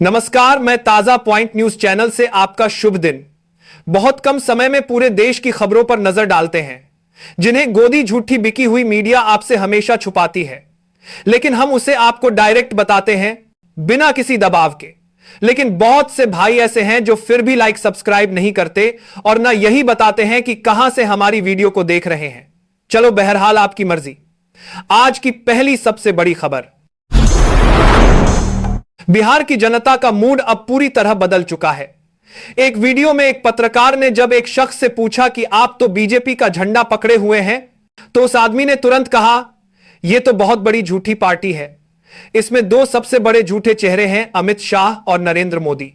नमस्कार, मैं ताजा पॉइंट न्यूज चैनल से आपका शुभ दिन। बहुत कम समय में पूरे देश की खबरों पर नजर डालते हैं, जिन्हें गोदी झूठी बिकी हुई मीडिया आपसे हमेशा छुपाती है। लेकिन हम उसे आपको डायरेक्ट बताते हैं, बिना किसी दबाव के। लेकिन बहुत से भाई ऐसे हैं जो फिर भी लाइक सब्सक्राइब नहीं करते और ना यही बताते हैं कि कहां से हमारी वीडियो को देख रहे हैं। चलो, बहरहाल आपकी मर्जी। आज की पहली सबसे बड़ी खबर, बिहार की जनता का मूड अब पूरी तरह बदल चुका है। एक वीडियो में एक पत्रकार ने जब एक शख्स से पूछा कि आप तो बीजेपी का झंडा पकड़े हुए हैं, तो उस आदमी ने तुरंत कहा, यह तो बहुत बड़ी झूठी पार्टी है। इसमें दो सबसे बड़े झूठे चेहरे हैं, अमित शाह और नरेंद्र मोदी।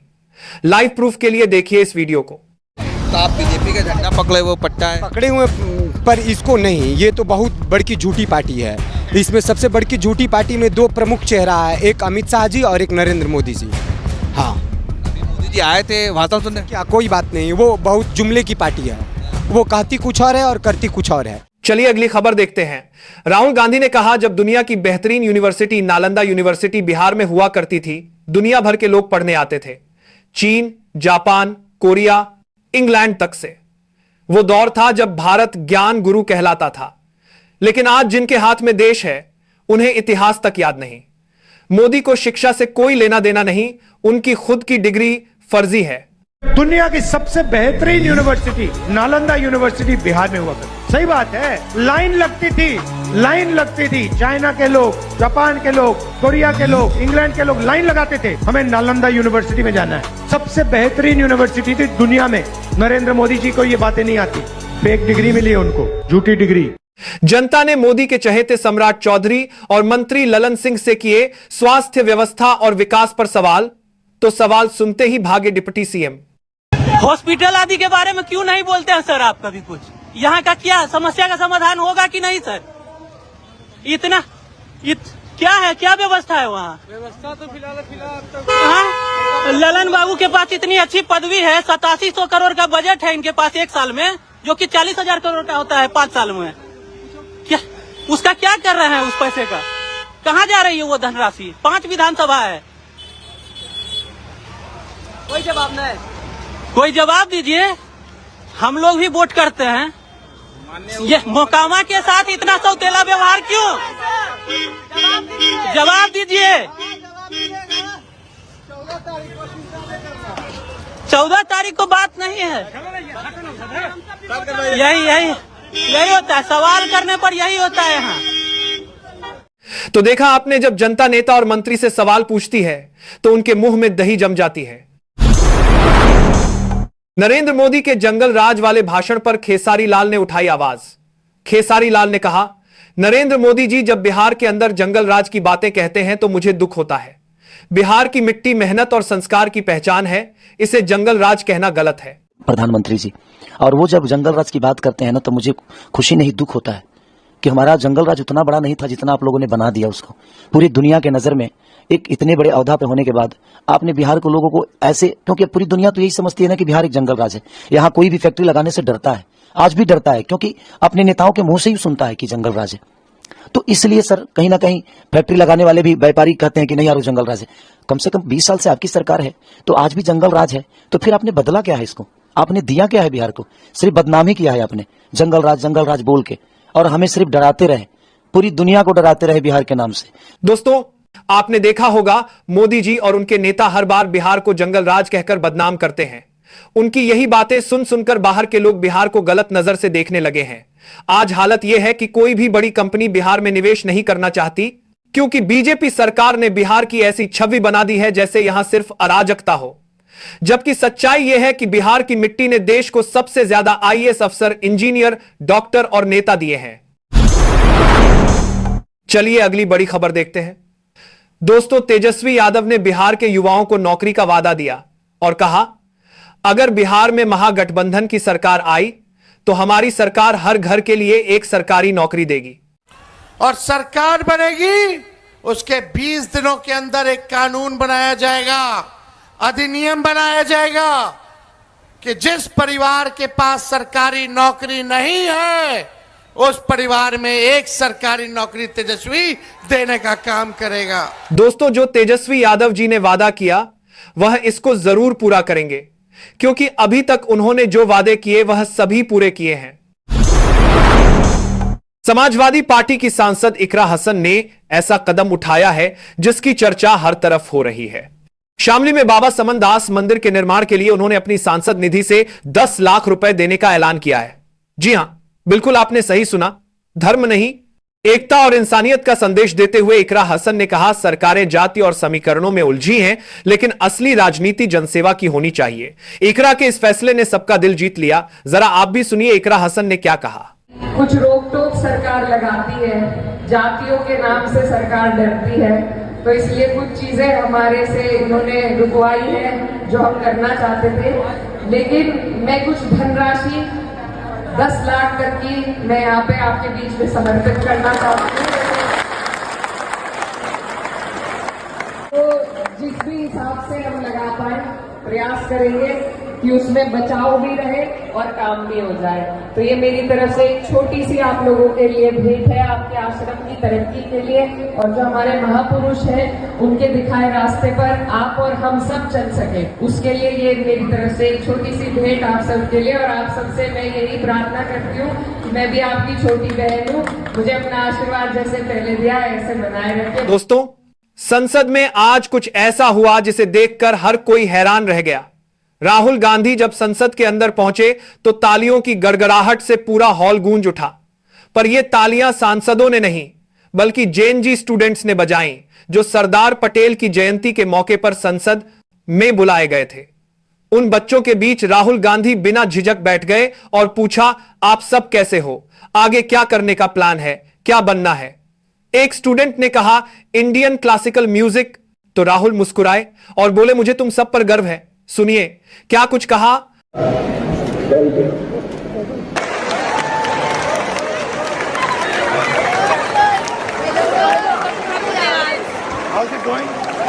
लाइव प्रूफ के लिए देखिए इस वीडियो को। तो आप बीजेपी का झंडा पकड़े हुए पट्टा है? पकड़े हुए पर इसको नहीं, ये तो बहुत बड़ी झूठी पार्टी है। इसमें सबसे बड़ी झूठी पार्टी में दो प्रमुख चेहरा है, एक अमित शाह जी और एक नरेंद्र मोदी जी। हाँ, मोदी जी आए थे भाषण सुनने? क्या कोई बात नहीं, वो बहुत जुमले की पार्टी है। वो कहती कुछ और है और करती कुछ और है। चलिए अगली खबर देखते हैं। राहुल गांधी ने कहा, जब दुनिया की बेहतरीन यूनिवर्सिटी नालंदा यूनिवर्सिटी बिहार में हुआ करती थी, दुनिया भर के लोग पढ़ने आते थे। चीन, जापान, कोरिया, इंग्लैंड तक से। वो दौर था जब भारत ज्ञान गुरु कहलाता था। लेकिन आज जिनके हाथ में देश है, उन्हें इतिहास तक याद नहीं। मोदी को शिक्षा से कोई लेना देना नहीं, उनकी खुद की डिग्री फर्जी है। दुनिया की सबसे बेहतरीन यूनिवर्सिटी नालंदा यूनिवर्सिटी बिहार में हुआ करती। सही बात है, लाइन लगती थी। चाइना के लोग, जापान के लोग, कोरिया के लोग, इंग्लैंड के लोग लाइन लगाते थे, हमें नालंदा यूनिवर्सिटी में जाना है। सबसे बेहतरीन यूनिवर्सिटी थी दुनिया में। नरेंद्र मोदी जी को ये बातें नहीं आती, फेक डिग्री मिली है उनको, झूठी डिग्री। जनता ने मोदी के चहेते सम्राट चौधरी और मंत्री ललन सिंह से किए स्वास्थ्य व्यवस्था और विकास पर सवाल, तो सवाल सुनते ही भागे डिप्टी सीएम। हॉस्पिटल आदि के बारे में क्यों नहीं बोलते हैं सर? आप कभी कुछ यहाँ का क्या समस्या का समाधान होगा कि नहीं सर? क्या है, क्या व्यवस्था है वहाँ? व्यवस्था तो फिलहाल ललन बाबू के पास इतनी अच्छी पदवी है, 8700 करोड़ का बजट है इनके पास एक साल में, जो कि 40,000 करोड़ का होता है 5 साल में। क्या उसका क्या कर रहे हैं? उस पैसे का कहाँ जा रही है वो धनराशि? 5 विधानसभा है, कोई जवाब नहीं। कोई जवाब दीजिए। हम लोग भी वोट करते हैं, ये मोकामा के साथ इतना सौतेला व्यवहार क्यों? जवाब दीजिए। 14 तारीख को बात नहीं है। यही होता है, सवाल करने पर यही होता है यहाँ। तो देखा आपने, जब जनता नेता और मंत्री से सवाल पूछती है तो उनके मुंह में दही जम जाती है। नरेंद्र मोदी के जंगल राज वाले भाषण पर खेसारी लाल ने उठाई आवाज। खेसारी लाल ने कहा, नरेंद्र मोदी जी जब बिहार के अंदर जंगल राज की बातें कहते हैं तो मुझे दुख होता है। बिहार की मिट्टी मेहनत और संस्कार की पहचान है, इसे जंगल राज कहना गलत है। प्रधानमंत्री जी, और वो जब जंगल राज की बात करते हैं ना, तो मुझे खुशी नहीं दुख होता है कि हमारा जंगल राज उतना बड़ा नहीं था जितना आप लोगों ने बना दिया उसको। पूरी दुनिया के नजर में एक इतने बड़े औहदा पे होने के बाद आपने बिहार के लोगों को ऐसे, क्योंकि पूरी दुनिया तो यही समझती है ना कि बिहार एक जंगल राज है। यहाँ कोई भी फैक्ट्री लगाने से डरता है, आज भी डरता है, क्योंकि अपने नेताओं के मुंह से ही सुनता है कि जंगल राज है। तो इसलिए सर, कहीं ना कहीं फैक्ट्री लगाने वाले भी व्यापारी कहते हैं कि नहीं यार वो जंगल राज है। कम से कम 20 साल से आपकी सरकार है, तो आज भी जंगल राज है। तो फिर आपने बदला क्या है इसको? आपने दिया क्या है बिहार को? सिर्फ बदनामी किया है आपने, जंगल राज बोल के, और हमें सिर्फ डराते रहे, पूरी दुनिया को डराते रहे बिहार के नाम से। दोस्तों, आपने देखा होगा, मोदी जी और उनके नेता हर बार बिहार को जंगल राज कहकर बदनाम करते हैं। उनकी यही बातें सुन सुनकर बाहर के लोग बिहार को गलत नजर से देखने लगे हैं। आज हालत यह है कि कोई भी बड़ी कंपनी बिहार में निवेश नहीं करना चाहती, क्योंकि बीजेपी सरकार ने बिहार की ऐसी छवि बना दी है जैसे यहां सिर्फ अराजकता हो। जबकि सच्चाई यह है कि बिहार की मिट्टी ने देश को सबसे ज्यादा आईएएस अफसर, इंजीनियर, डॉक्टर और नेता दिए हैं। चलिए अगली बड़ी खबर देखते हैं। दोस्तों, तेजस्वी यादव ने बिहार के युवाओं को नौकरी का वादा दिया और कहा, अगर बिहार में महागठबंधन की सरकार आई तो हमारी सरकार हर घर के लिए एक सरकारी नौकरी देगी, और सरकार बनेगी उसके 20 दिनों के अंदर एक कानून बनाया जाएगा, अधिनियम बनाया जाएगा कि जिस परिवार के पास सरकारी नौकरी नहीं है, उस परिवार में एक सरकारी नौकरी तेजस्वी देने का काम करेगा। दोस्तों, जो तेजस्वी यादव जी ने वादा किया, वह इसको जरूर पूरा करेंगे, क्योंकि अभी तक उन्होंने जो वादे किए वह सभी पूरे किए हैं। समाजवादी पार्टी की सांसद इकरा हसन ने ऐसा कदम उठाया है जिसकी चर्चा हर तरफ हो रही है। शामली में बाबा समनदास मंदिर के निर्माण के लिए उन्होंने अपनी सांसद निधि से 10 लाख रुपए देने का ऐलान किया है। जी हां, बिल्कुल आपने सही सुना, धर्म नहीं, एकता और इंसानियत का संदेश देते हुए इकरा हसन ने कहा, सरकारें जाति और समीकरणों में उलझी हैं, लेकिन असली राजनीति जनसेवा की होनी चाहिए। इकरा के इस फैसले ने सबका दिल जीत लिया। जरा आप भी सुनिए इकरा हसन ने क्या कहा। कुछ रोक टोक सरकार लगाती है, जातियों के नाम से सरकार डरती है, तो इसलिए कुछ चीजें हमारे से इन्होंने रुकवाई है जो हम करना चाहते थे। लेकिन मैं कुछ धनराशि 10 लाख तक की मैं यहाँ पे आपके बीच में समर्पित करना चाहती हूँ। तो जिस भी हिसाब से हम लगा पाए प्रयास करेंगे कि उसमें बचाव भी रहे और काम भी हो जाए। तो ये मेरी तरफ से एक छोटी सी आप लोगों के लिए भेंट है, आपके आश्रम की तरक्की के लिए, और जो हमारे महापुरुष हैं उनके दिखाए रास्ते पर आप और हम सब चल सके, उसके लिए ये मेरी तरफ से एक छोटी सी भेंट आप सबके लिए। और आप सबसे मैं यही प्रार्थना करती हूँ कि मैं भी आपकी छोटी बहन हूँ, मुझे अपना आशीर्वाद जैसे पहले दिया ऐसे बनाए रखें। दोस्तों, संसद में आज कुछ ऐसा हुआ जिसे देखकर हर कोई हैरान रह गया। राहुल गांधी जब संसद के अंदर पहुंचे तो तालियों की गड़गड़ाहट से पूरा हॉल गूंज उठा, पर यह तालियां सांसदों ने नहीं बल्कि जेएनजी स्टूडेंट्स ने बजाईं, जो सरदार पटेल की जयंती के मौके पर संसद में बुलाए गए थे। उन बच्चों के बीच राहुल गांधी बिना झिझक बैठ गए और पूछा, आप सब कैसे हो, आगे क्या करने का प्लान है, क्या बनना है। एक स्टूडेंट ने कहा, इंडियन क्लासिकल म्यूजिक, तो राहुल मुस्कुराए और बोले, मुझे तुम सब पर गर्व है। सुनिए क्या कुछ कहा। How's it going?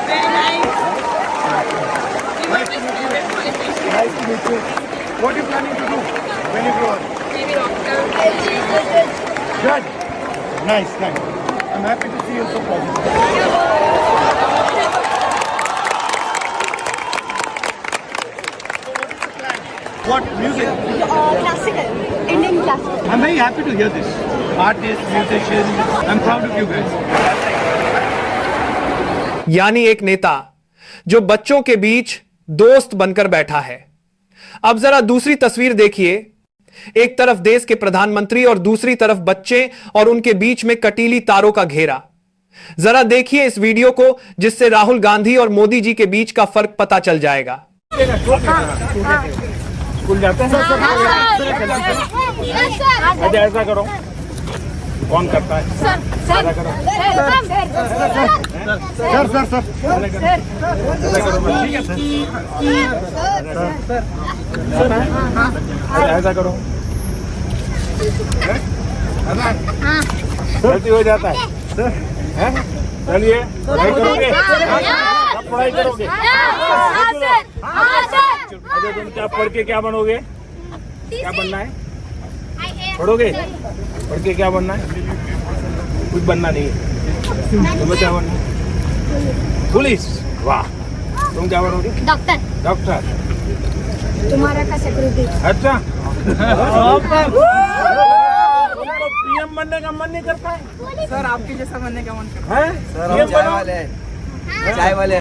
Very nice. Nice to meet you. What are you planning to do when you grow up? Maybe doctor. Good. Nice. I'm happy to see you so positive. What music? Classical, Indian classical. I'm very happy to hear this. Artists, musicians, I'm proud of you guys. यानी एक नेता जो बच्चों के बीच दोस्त बनकर बैठा है। अब जरा दूसरी तस्वीर देखिए, एक तरफ देश के प्रधानमंत्री और दूसरी तरफ बच्चे और उनके बीच में कटीली तारों का घेरा। जरा देखिए इस वीडियो को, जिससे राहुल गांधी और मोदी जी के बीच का फर्क पता चल जाएगा। स्कूल जाते हैं? अच्छा ऐसा करो, कौन करता है? सर ऐसा करो, गलती हो जाता है। चलिए पढ़ाई करोगे, सब पढ़ाई करोगे। अच्छा तुम क्या पढ़ के क्या बनोगे, क्या बनना है? पढ़ोगे, पढ़ के क्या बनना है? कुछ बनना नहीं है। तुम्हें क्या बनना है? पुलिस। वाह, तुम क्या बनोगे? डॉक्टर। तुम्हारा का सिक्योरिटी। अच्छा पीएम बनने का मन नहीं करता है? सर आपके जैसा बनने का मन करता है? है। सर हम चाय वाले हैं।